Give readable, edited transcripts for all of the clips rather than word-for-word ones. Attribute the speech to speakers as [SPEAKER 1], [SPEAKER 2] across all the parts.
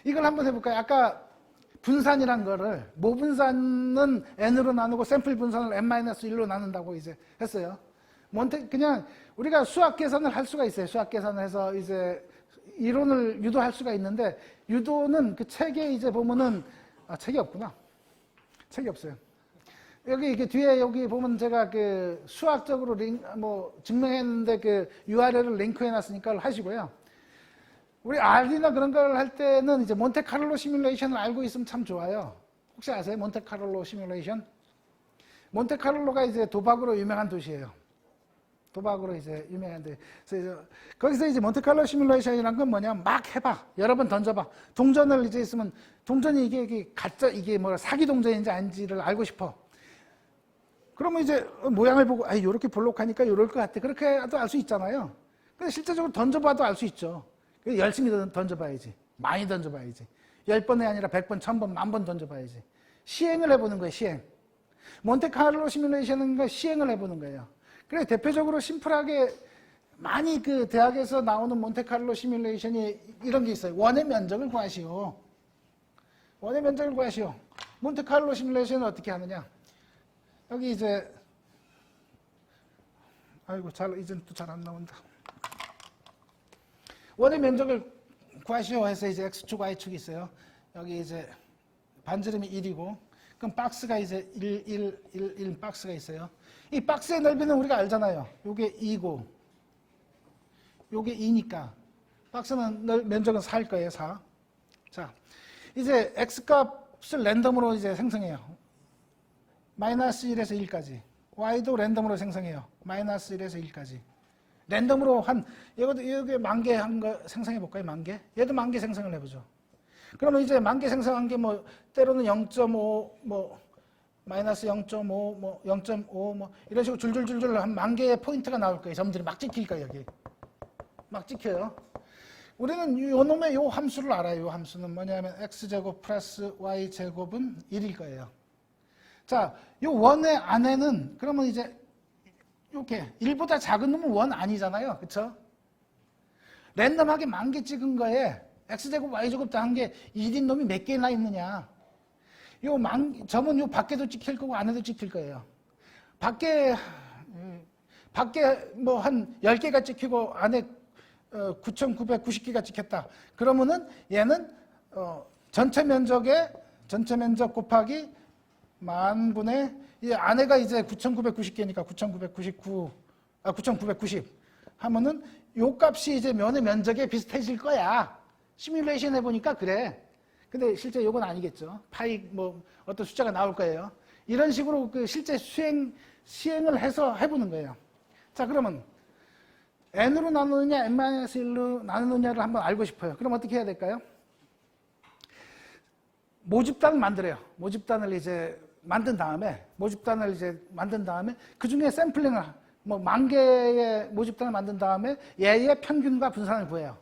[SPEAKER 1] 이걸 한번 해볼까요? 아까 분산이란 거를 모분산은 n으로 나누고 샘플 분산을 n-1로 나눈다고 이제 했어요. 그냥 우리가 수학 계산을 할 수가 있어요. 수학 계산을 해서 이제 이론을 유도할 수가 있는데, 유도는 그 책에 이제 보면은, 책이 없구나. 책이 없어요. 여기 이렇게 뒤에 여기 보면 제가 그 수학적으로 증명했는데 그 URL을 링크해 놨으니까 하시고요. 우리 R이나 그런 걸 할 때는 이제 몬테카를로 시뮬레이션을 알고 있으면 참 좋아요. 혹시 아세요? 몬테카를로 시뮬레이션? 몬테카를로가 이제 도박으로 유명한 도시예요. 도박으로 이제 유명한데, 그래서 거기서 이제 몬테칼로 시뮬레이션이란 건 뭐냐, 막 해봐, 여러 번 던져봐. 동전을 이제 있으면 동전이 이게 가짜, 이게 뭐 사기 동전인지 아닌지를 알고 싶어. 그러면 이제 모양을 보고 요렇게 볼록하니까 요럴 것 같아, 그렇게 해도 알 수 있잖아요. 근데 실제적으로 던져봐도 알 수 있죠. 열심히 던져봐야지, 많이 던져봐야지. 10번이 아니라 100번, 1000번, 10,000번 던져봐야지. 시행을 해보는 거예요. 시행. 몬테칼로 시뮬레이션은 시행을 해보는 거예요. 그래, 대표적으로 심플하게 많이 그 대학에서 나오는 몬테칼로 시뮬레이션이 이런 게 있어요. 원의 면적을 구하시오. 원의 면적을 구하시오. 몬테칼로 시뮬레이션은 어떻게 하느냐. 여기 이제, 이젠 또 잘 안 나온다. 원의 면적을 구하시오 해서 이제 X축, Y축이 있어요. 여기 이제 반지름이 1이고, 그럼 박스가 이제 1 박스가 있어요. 이 박스의 넓이는 우리가 알잖아요. 요게 2고, 요게 2니까. 박스는 면적은 4일 거예요, 4. 자, 이제 X값을 랜덤으로 이제 생성해요. -1에서 1까지. Y도 랜덤으로 생성해요. -1에서 1까지. 랜덤으로 여기 10,000개 한 거 생성해 볼까요? 10,000개? 얘도 10,000개 생성을 해보죠. 그러면 이제 10,000개 생성한 게 때로는 0.5, -0.5, 0.5, 이런 식으로 줄줄줄줄 한 10,000개의 포인트가 나올 거예요. 점들이 막 찍힐 거예요, 여기. 막 찍혀요. 우리는 요 놈의 요 함수를 알아요. 요 함수는 뭐냐면 x제곱 플러스 y제곱은 1일 거예요. 자, 요 원의 안에는 그러면 이제 이렇게 1보다 작은 놈은 원 아니잖아요. 그쵸? 랜덤하게 10,000개 찍은 거에 x제곱 y제곱 다 한 게 1인 놈이 몇 개나 있느냐. 점은 요 밖에도 찍힐 거고 안에도 찍힐 거예요. 밖에 한 10개가 찍히고 안에 9,990개가 찍혔다. 그러면은 얘는 전체 면적 곱하기 10,000분의 이 안에가 이제 9,990개니까 9,990 하면은 요 값이 이제 면의 면적에 비슷해질 거야. 시뮬레이션 해보니까 그래. 근데 실제 요건 아니겠죠. 파이 어떤 숫자가 나올 거예요. 이런 식으로 그 실제 시행을 해서 해보는 거예요. 자, 그러면 n으로 나누느냐 n-1로 나누느냐를 한번 알고 싶어요. 그럼 어떻게 해야 될까요? 모집단을 만들어요. 모집단을 이제 만든 다음에 그 중에 샘플링을 10,000개의 모집단을 만든 다음에 얘의 평균과 분산을 구해요.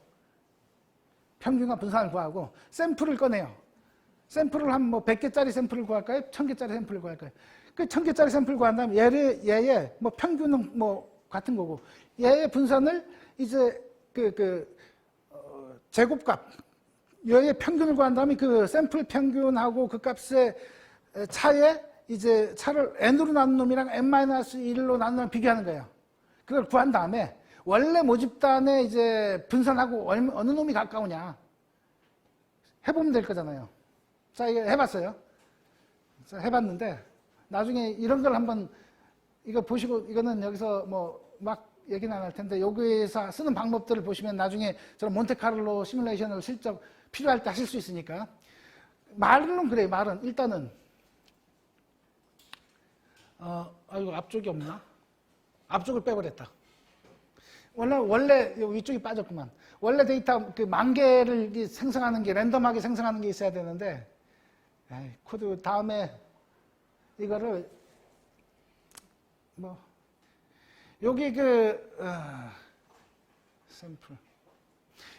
[SPEAKER 1] 평균과 분산을 구하고 샘플을 꺼내요. 샘플을 한 100개짜리 샘플을 구할까요? 1,000개짜리 샘플을 구할까요? 그 1,000개짜리 샘플을 구한 다음에 얘의 평균은 같은 거고 얘의 분산을 이제 제곱값 얘의 평균을 구한 다음에 그 샘플 평균하고 그 값의 차에 이제 차를 n으로 나눈 놈이랑 n-1로 나눈 놈을 비교하는 거예요. 그걸 구한 다음에 원래 모집단에 이제 분산하고 어느 놈이 가까우냐 해보면 될 거잖아요. 자, 이거 해봤어요. 자, 해봤는데 나중에 이런 걸 한번 이거 보시고 이거는 여기서 막 얘기는 안 할 텐데 여기에서 쓰는 방법들을 보시면 나중에 저런 몬테카를로 시뮬레이션을 실적 필요할 때 하실 수 있으니까. 말은 그래요. 말은 일단은 이거 앞쪽이 없나? 앞쪽을 빼버렸다. 원래 위쪽이 빠졌구만. 원래 데이터 10,000개를 생성하는 게 랜덤하게 생성하는 게 있어야 되는데 코드 다음에 이거를 여기 샘플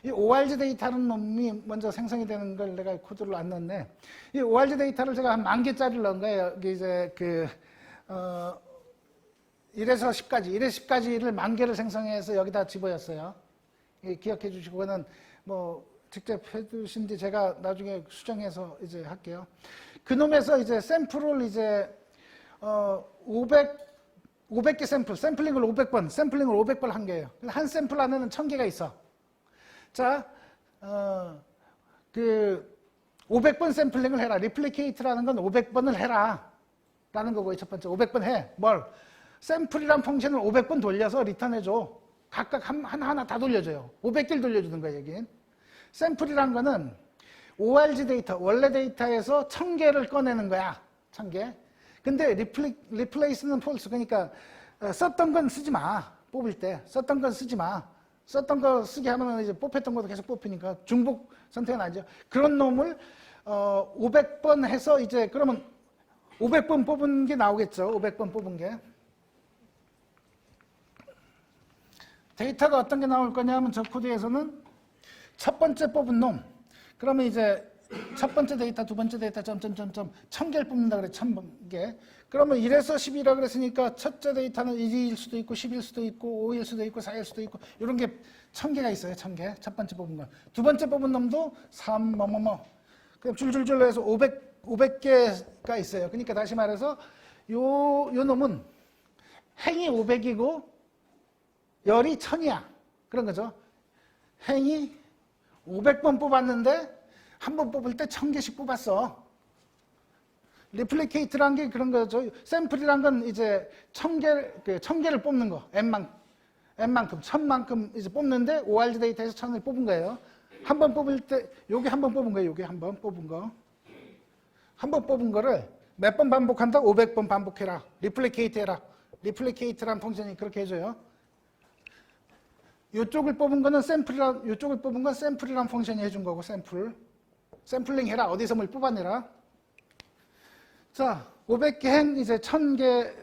[SPEAKER 1] 이 ORG 데이터는 놈이 먼저 생성이 되는 걸 내가 코드를 안 넣었네. 이 ORG 데이터를 제가 한 10,000개짜리를 넣은 거예요. 여기 이제 1에서 10까지를 10,000개를 생성해서 여기다 집어였어요. 기억해 주시고, 그거는 직접 해두신 뒤 제가 나중에 수정해서 이제 할게요. 그놈에서 이제 샘플을 이제 500개 샘플링을 500번, 샘플링을 500번 한 거예요. 한 샘플 안에는 1000개가 있어. 자, 500번 샘플링을 해라. 리플리케이트라는 건 500번을 해라. 라는 거고요. 첫 번째, 500번 해. 뭘? 샘플이란 펑션을 500번 돌려서 리턴해줘. 각각 하나 다 돌려줘요. 500개를 돌려주는 거예요, 여긴. 샘플이란 거는 ORG 데이터, 원래 데이터에서 1000개를 꺼내는 거야. 1000개. 근데 리플레이스는 false. 그러니까 썼던 건 쓰지 마. 뽑을 때. 썼던 건 쓰지 마. 썼던 거 쓰게 하면 이제 뽑혔던 것도 계속 뽑히니까 중복 선택은 아니죠. 그런 놈을 500번 해서 이제 그러면 500번 뽑은 게 나오겠죠. 500번 뽑은 게. 데이터가 어떤 게 나올 거냐면 저 코드에서는 첫 번째 뽑은 놈. 그러면 이제 첫 번째 데이터, 두 번째 데이터, 점점점점 1000개를 뽑는다 그래, 1000개. 그러면 1에서 10이라 그랬으니까 첫째 데이터는 1일 수도 있고, 10일 수도 있고, 5일 수도 있고, 4일 수도 있고, 이런 게 1000개가 있어요, 1000개. 첫 번째 뽑은 거. 두 번째 뽑은 놈도 3, 그럼 줄줄줄로 해서 500개가 있어요. 그러니까 다시 말해서 요 놈은 행이 500이고, 열이 1000이야. 그런 거죠. 행이 500번 뽑았는데, 한 번 뽑을 때 1000개씩 뽑았어. 리플리케이트란 게 그런 거죠. 샘플이란 건 이제 1000개를 뽑는 거. n만큼, 1000만큼 이제 뽑는데 ORG 데이터에서 1000을 뽑은 거예요. 한 번 뽑을 때, 요게 한 번 뽑은 거예요. 요게 한 번 뽑은 거. 한 번 뽑은 거를 몇 번 반복한다? 500번 반복해라. 리플리케이트 해라. 리플리케이트란 펑션이 그렇게 해줘요. 요쪽을 뽑은 거는 요쪽을 뽑은 건 샘플이란 펑션이 해준 거고, 샘플링 해라. 어디서 뭘 뽑아내라. 자, 500개 행, 이제 1000개,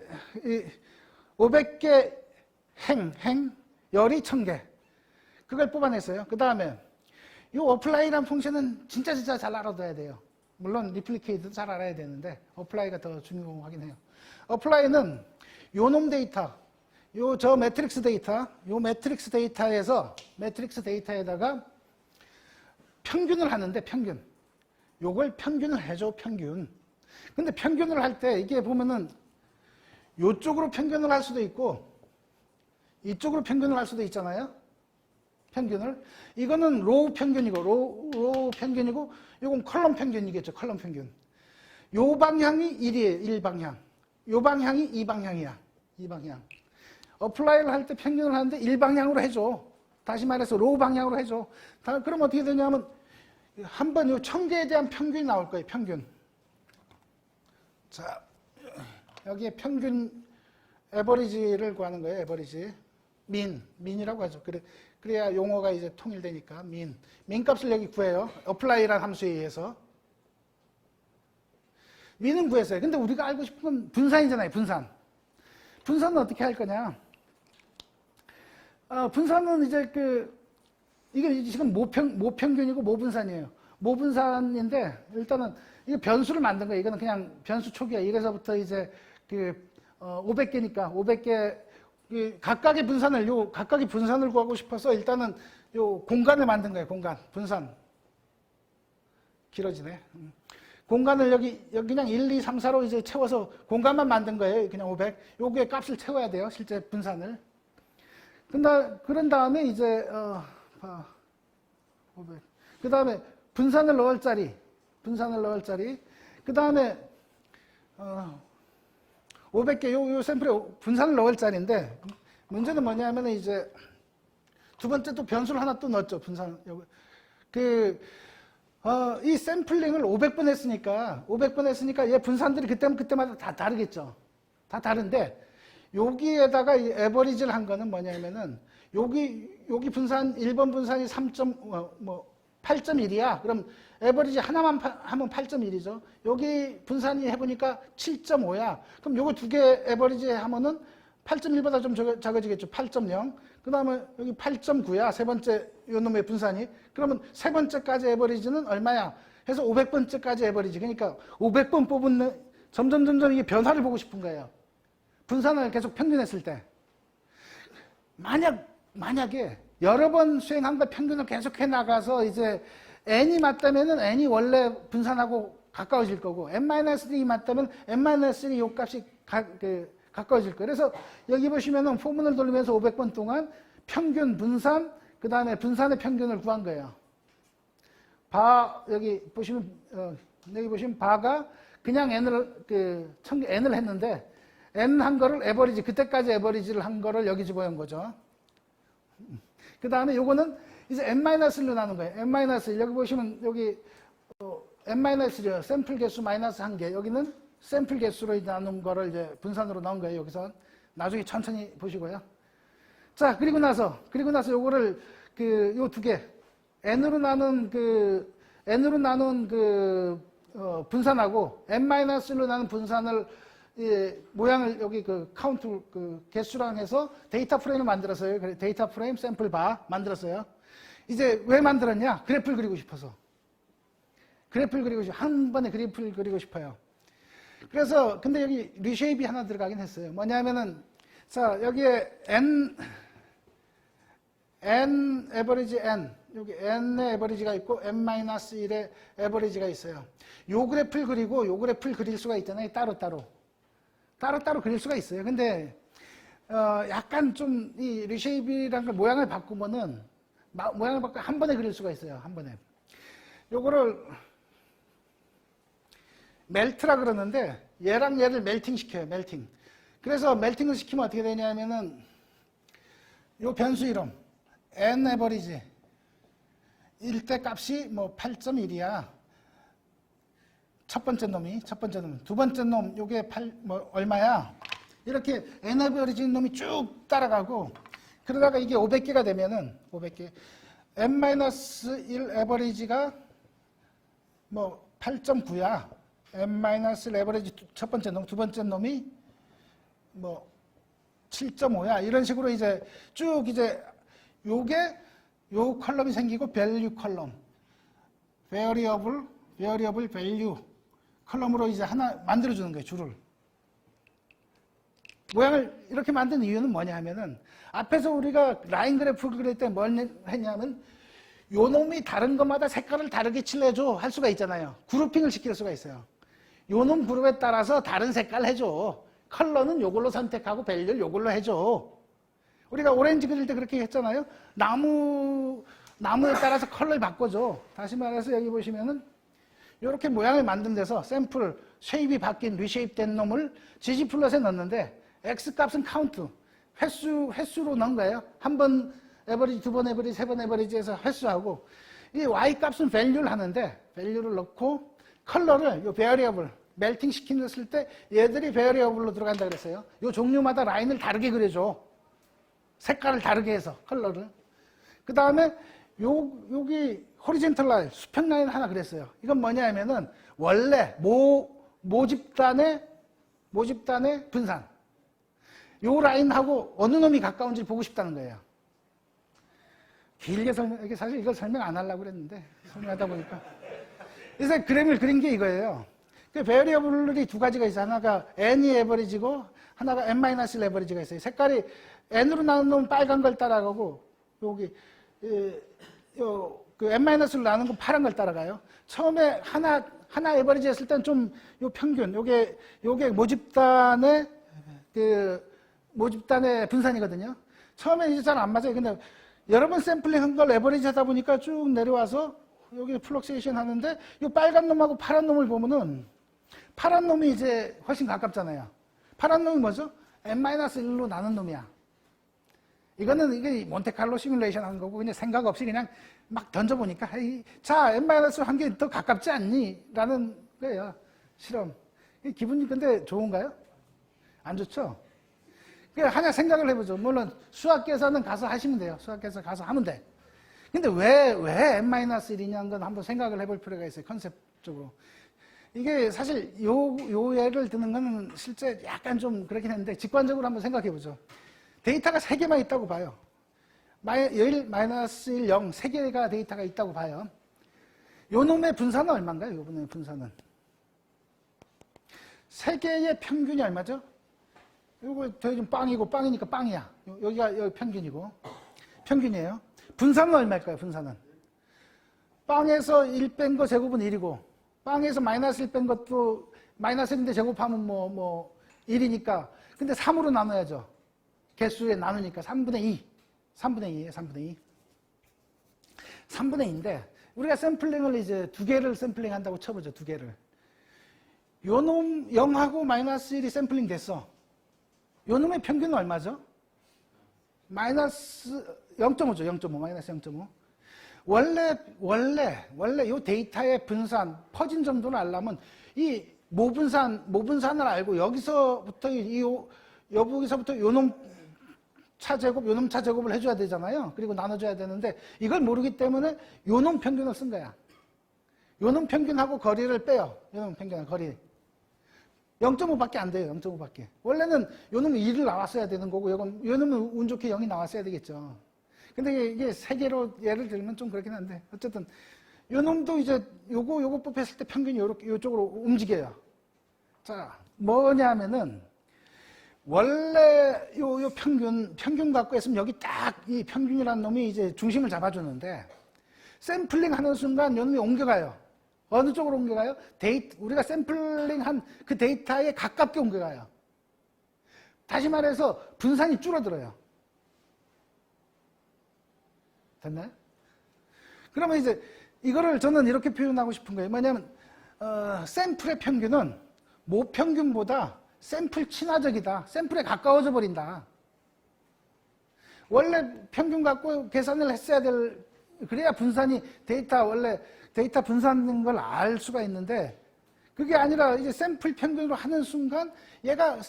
[SPEAKER 1] 500개 열이 1000개. 그걸 뽑아냈어요. 그 다음에, 이 어플라이란 펑션은 진짜 잘 알아둬야 돼요. 물론, 리플리케이트도 잘 알아야 되는데, 어플라이가 더 중요하긴 해요. 어플라이는 요놈 데이터, 저 매트릭스 데이터, 요 매트릭스 데이터에다가 평균을 하는데, 요걸 평균을 해줘, 평균. 근데 평균을 할 때 이게 보면은 요쪽으로 평균을 할 수도 있고 이쪽으로 평균을 할 수도 있잖아요. 평균을. 이거는 로우 평균이고 로우 평균이고 이건 컬럼 평균이겠죠. 컬럼 평균. 요 방향이 1이에요. 1방향. 요 방향이 2방향이야. 2방향. 어플라이를 할 때 평균을 하는데 1방향으로 해줘. 다시 말해서 로우 방향으로 해줘. 그럼 어떻게 되냐면 한번 요 1000개에 대한 평균이 나올 거예요. 평균. 자, 여기에 평균 에버리지를 구하는 거예요. 에버리지. 민이라고 하죠. 그래야 용어가 이제 통일되니까 민 값을 여기 구해요. 어플라이란 함수에 의해서. 민은 구했어요. 근데 우리가 알고 싶은 건 분산이잖아요. 분산은 어떻게 할 거냐? 분산은 이제 이게 지금 모평균이고 모분산이에요. 모분산인데 일단은 이거 변수를 만든 거예요. 이거는 그냥 변수 초기야. 이래서부터 이제 500개니까 500개 각각의 분산을 구하고 싶어서 일단은 요 공간을 만든 거예요. 공간 분산 길어지네. 공간을 여기 그냥 1, 2, 3, 4로 이제 채워서 공간만 만든 거예요. 그냥 500. 요게 값을 채워야 돼요. 실제 분산을. 그런 다음에 이제 500. 그 다음에 분산을 넣을 자리. 그 다음에 500개 요 샘플에 분산을 넣을 자리인데 문제는 뭐냐면 이제 두 번째 또 변수를 하나 또 넣었죠. 분산. 이 샘플링을 500번 했으니까 얘 분산들이 그때마다 다 다르겠죠. 다 다른데 여기에다가 이 에버리지를 한 거는 뭐냐면은 여기 분산 1번 분산이 8.1이야. 그럼 에버리지 하나만 하면 8.1이죠. 여기 분산이 해보니까 7.5야. 그럼 요거 두 개 에버리지 하면은 8.1보다 좀 작아지겠죠. 8.0. 그 다음에 여기 8.9야. 세 번째 요 놈의 분산이. 그러면 세 번째까지 에버리지는 얼마야? 해서 500번째까지 에버리지. 그러니까 500번 뽑은 점점 이게 변화를 보고 싶은 거예요. 분산을 계속 평균했을 때. 만약에 여러 번 수행한 거 평균을 계속해 나가서 이제 n이 맞다면은 n이 원래 분산하고 가까워질 거고 n-3이 맞다면 n-3 요 값이 가까워질 거예요. 그래서 여기 보시면은 포문을 돌리면서 500번 동안 평균, 분산, 그 다음에 분산의 평균을 구한 거예요. 여기 보시면 바가 그냥 n을 했는데 n 한 거를 에버리지, 그때까지 에버리지를 한 거를 여기 집어넣은 거죠. 그 다음에 요거는 이제 n-1로 나눈 거예요. n-1 여기 보시면 여기 n-1이요. 샘플 개수 마이너스 1개. 여기는 샘플 개수로 나눈 거를 이제 분산으로 넣은 거예요. 여기서 나중에 천천히 보시고요. 자, 그리고 나서 요거를 요 두 개 n으로 나눈 분산하고 n-1로 나눈 분산을 모양을 여기 카운트 개수랑 해서 데이터 프레임을 만들었어요. 데이터 프레임 샘플 바 만들었어요. 이제 왜 만들었냐? 그래프를 그리고 싶어서. 한 번에 그래프를 그리고 싶어요. 그래서 근데 여기 리쉐입이 하나 들어가긴 했어요. 뭐냐면은 자, 여기에 n 에버리지 n, 여기 n의 에버리지가 있고 n-1의 에버리지가 있어요. 요 그래프를 그리고 요 그래프를 그릴 수가 있잖아요. 따로따로 그릴 수가 있어요. 근데 약간 좀 이 리쉐입이라는 걸 모양을 바꾸면은 한 번에 그릴 수가 있어요. 한 번에. 요거를 멜트라 그러는데 얘랑 얘를 멜팅 시켜요. 멜팅. 그래서 멜팅을 시키면 어떻게 되냐면은 요 변수 이름 n 에버리지 일대 값이 뭐 8.1이야. 첫 번째 놈. 두 번째 놈 요게 얼마야? 이렇게 n 에버리지 놈이 쭉 따라가고 그러다가 이게 500개가 되면은 500개 n-1 에버리지가 뭐 8.9야. n-1 에버리지 첫 번째 놈, 두 번째 놈이 뭐 7.5야. 이런 식으로 이제 쭉 이제 요 컬럼이 생기고 밸류 컬럼, variable value 컬럼으로 이제 하나 만들어주는 거예요. 줄을. 모양을 이렇게 만든 이유는 뭐냐 하면은 앞에서 우리가 라인 그래프를 그릴 때 뭘 했냐면 요 놈이 다른 것마다 색깔을 다르게 칠해줘 할 수가 있잖아요. 그룹핑을 시킬 수가 있어요. 요 놈 그룹에 따라서 다른 색깔 해줘. 컬러는 요걸로 선택하고 밸류를 요걸로 해줘. 우리가 오렌지 그릴 때 그렇게 했잖아요. 나무에 따라서 컬러를 바꿔줘. 다시 말해서 여기 보시면은 이렇게 모양을 만든 데서 샘플, 쉐입이 바뀐 리쉐입된 놈을 gg플롯에 넣는데 x값은 카운트, 횟수로 넣은 거예요. 한 번 에버리지, 두 번 에버리지, 세 번 에버리지 해서 횟수하고 이 y값은 밸류를 하는데 밸류를 넣고 컬러를 요 베어리어블 멜팅 시켰을 때 얘들이 베어리어블로 들어간다 그랬어요. 요 종류마다 라인을 다르게 그려줘. 색깔을 다르게 해서 컬러를. 그 다음에 여기 호리젠털 라인, 수평 라인 하나 그랬어요. 이건 뭐냐 하면은 원래 모집단의 분산. 요 라인하고 어느 놈이 가까운지 보고 싶다는 거예요. 길게 사실 이걸 설명 안 하려고 그랬는데 설명하다 보니까. 그래서 그림을 그린 게 이거예요. 그 베어리어블이 두 가지가 있어요. 하나가 n이 에버리지고 하나가 n-1 에버리지가 있어요. 색깔이 n으로 나눈 놈은 빨간 걸 따라가고 여기 그 n-로 나눈 건 파란 걸 따라가요. 처음에 하나 에버리지 했을 땐 좀 요 평균 요게 모집단의 분산이거든요. 처음에 이제 잘 안 맞아요. 근데 여러 번 샘플링 한 걸 에버리지 하다 보니까 쭉 내려와서 여기 플럭세이션 하는데 이 빨간 놈하고 파란 놈을 보면은 파란 놈이 이제 훨씬 가깝잖아요. 파란 놈이 뭐죠? n-1로 나눈 놈이야. 이게 몬테칼로 시뮬레이션 한 거고 그냥 생각 없이 그냥 막 던져보니까 자 n-1 한 개 더 가깝지 않니? 라는 거예요. 실험. 기분이 근데 좋은가요? 안 좋죠? 하나 생각을 해보죠. 물론 수학 계산은 가서 하시면 돼요. 수학 계산 가서 하면 돼. 근데 왜 n-1이냐는 건 한번 생각을 해볼 필요가 있어요. 컨셉적으로. 이게 사실 요 예를 드는 건 실제 약간 좀 그렇긴 했는데 직관적으로 한번 생각해 보죠. 데이터가 3개만 있다고 봐요. 1, -1, 0, 3개가 데이터가 있다고 봐요. 요 놈의 분산은 얼마인가요? 요 놈의 분산은. 3개의 평균이 얼마죠? 요거 저희 좀 빵이고 빵이니까 빵이야. 여기가 여기 평균이고. 평균이에요. 분산은 얼마일까요? 분산은. 빵에서 1 뺀 거 제곱은 1이고 빵에서 마이너스 1 뺀 것도 마이너스 1인데 제곱하면 뭐 1이니까 근데 3으로 나눠야죠. 개수에 나누니까 3분의 2. 3분의 2예요. 3분의 2. 3분의 2인데 우리가 샘플링을 이제 두 개를 샘플링 한다고 쳐보죠. 두 개를. 요놈 0하고 마이너스 1이 샘플링 됐어. 요놈의 평균은 얼마죠? 마이너스 0.5죠. 0.5. 마이너스 0.5. 원래 요 데이터의 분산, 퍼진 정도를 알려면 이 모분산을 알고 여기서부터 여기서부터 요놈 차제곱, 요놈 차제곱을 해줘야 되잖아요. 그리고 나눠줘야 되는데 이걸 모르기 때문에 요놈 평균을 쓴 거야. 요놈 평균하고 거리를 빼요. 요놈 평균하고 거리. 0.5밖에 안 돼요. 0.5밖에. 원래는 요놈은 2를 나왔어야 되는 거고 요놈은 운 좋게 0이 나왔어야 되겠죠. 근데 이게 세 개로 예를 들면 좀 그렇긴 한데 어쨌든 요놈도 이제 요거 뽑혔을 때 평균이 요쪽으로 움직여요. 자, 뭐냐면은 원래 요 평균 갖고 했으면 여기 딱 이 평균이라는 놈이 이제 중심을 잡아주는데 샘플링 하는 순간 요 놈이 옮겨가요. 어느 쪽으로 옮겨가요? 우리가 샘플링 한 그 데이터에 가깝게 옮겨가요. 다시 말해서 분산이 줄어들어요. 됐나요? 그러면 이제 이거를 저는 이렇게 표현하고 싶은 거예요. 뭐냐면 샘플의 평균은 모평균보다 샘플 친화적이다. 샘플에 가까워져 버린다. 원래 평균 갖고 계산을 했어야 그래야 분산이 원래 데이터 분산인 걸 알 수가 있는데 그게 아니라 이제 샘플 평균으로 하는 순간 얘가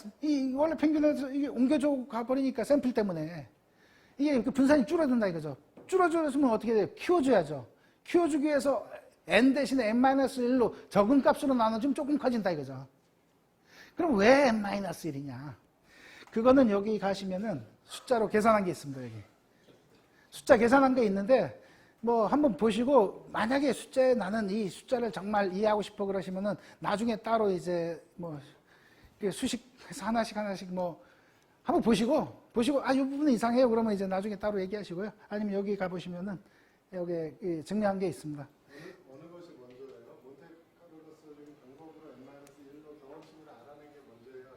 [SPEAKER 1] 원래 평균에서 이게 옮겨져 가버리니까 샘플 때문에 이게 분산이 줄어든다 이거죠. 줄어들었으면 어떻게 돼요? 키워줘야죠. 키워주기 위해서 n 대신에 n-1로 적은 값으로 나눠주면 조금 커진다 이거죠. 그럼 왜 n-1이냐? 그거는 여기 가시면은 숫자로 계산한 게 있습니다. 여기 숫자 계산한 게 있는데 뭐 한번 보시고 만약에 숫자에 나는 이 숫자를 정말 이해하고 싶어 그러시면은 나중에 따로 이제 뭐 수식해서 하나씩 뭐 한번 보시고 이 부분은 이상해요. 그러면 이제 나중에 따로 얘기하시고요. 아니면 여기 가보시면은 여기 정리한 게 있습니다.
[SPEAKER 2] 어느 것이 먼저예요? 몬테카를로스적인 방법으로 n-1로 경험치를 알아낸 게 먼저예요?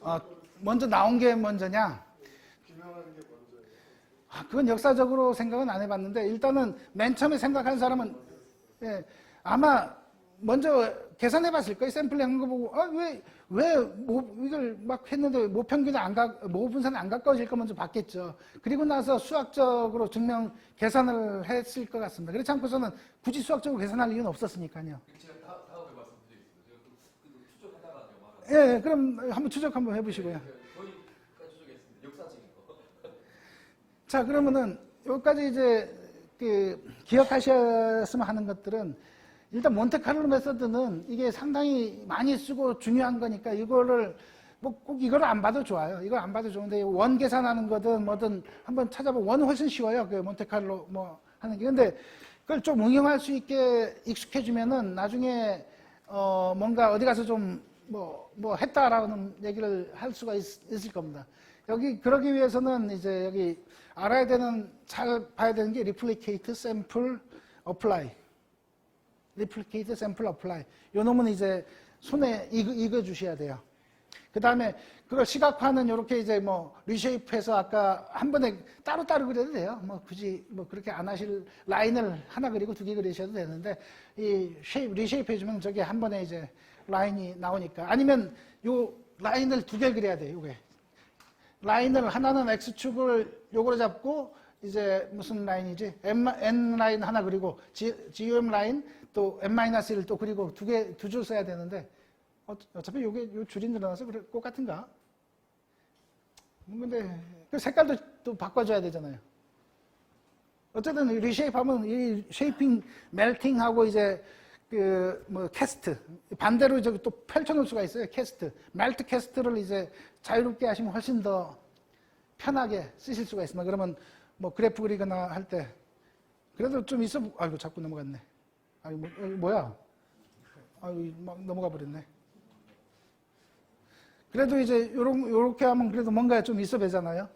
[SPEAKER 2] 아니면
[SPEAKER 1] 먼저 나온 게 먼저냐?
[SPEAKER 2] 비명하는 게 먼저예요?
[SPEAKER 1] 그건 역사적으로 생각은 안 해봤는데 일단은 맨 처음에 생각한 사람은 아마 먼저 계산해봤을 거예요. 샘플링 한 거 보고 왜 이걸 막 했는데 모분산이 안 가까워질 거 먼저 봤겠죠. 그리고 나서 수학적으로 계산을 했을 것 같습니다. 그렇지 않고서는 굳이 수학적으로 계산할 이유는 없었으니까요.
[SPEAKER 3] 제가 다음에 말씀드리겠습니다. 제가 추적하다가
[SPEAKER 1] 예, 그럼 한번 추적 한번 해보시고요.
[SPEAKER 3] 거의 추적했습니다. 역사적인 거.
[SPEAKER 1] 자, 그러면은 여기까지 이제 기억하셨으면 하는 것들은 일단 몬테카를로 메서드는 이게 상당히 많이 쓰고 중요한 거니까 이거를 뭐 꼭 이걸 안 봐도 좋아요. 이걸 안 봐도 좋은데 원 계산하는 거든 뭐든 한번 찾아보면 원은 훨씬 쉬워요. 그 몬테카를로 뭐 하는 게. 근데 그걸 좀 응용할 수 있게 익숙해지면은 나중에 뭔가 어디 가서 좀 뭐 했다라는 얘기를 할 수가 있을 겁니다. 그러기 위해서는 이제 여기 알아야 되는, 잘 봐야 되는 게 replicate, sample, apply. replicate, sample, apply. 요 놈은 이제 손에 익어 주셔야 돼요. 그 다음에 그걸 시각화는 이렇게 이제 리쉐이프해서 아까 한 번에 따로따로 그려도 돼요. 굳이 그렇게 안 하실 라인을 하나 그리고 두 개 그리셔도 되는데 리쉐이프 해주면 저게 한 번에 이제 라인이 나오니까. 아니면 요 라인을 두 개 그려야 돼요. 요게. 라인을 하나는 X축을 요거로 잡고 이제 무슨 라인이지? N 라인 하나 그리고 GOM 라인 또 N-1을 또 그리고 두 줄 써야 되는데 어차피 요 줄이 늘어나서 똑같은가? 근데 그 색깔도 또 바꿔줘야 되잖아요. 어쨌든 리쉐이프 하면 이 쉐이핑, 멜팅하고 이제 캐스트 반대로 또 펼쳐놓을 수가 있어요. 캐스트, 멜트 캐스트를 이제 자유롭게 하시면 훨씬 더 편하게 쓰실 수가 있습니다. 그러면 그래프 그리거나 할 때 그래도 좀 있어. 아이고 자꾸 넘어갔네. 아이고 뭐야? 아이고 막 넘어가 버렸네. 그래도 이제 요렇게 하면 그래도 뭔가 좀 있어 보잖아요.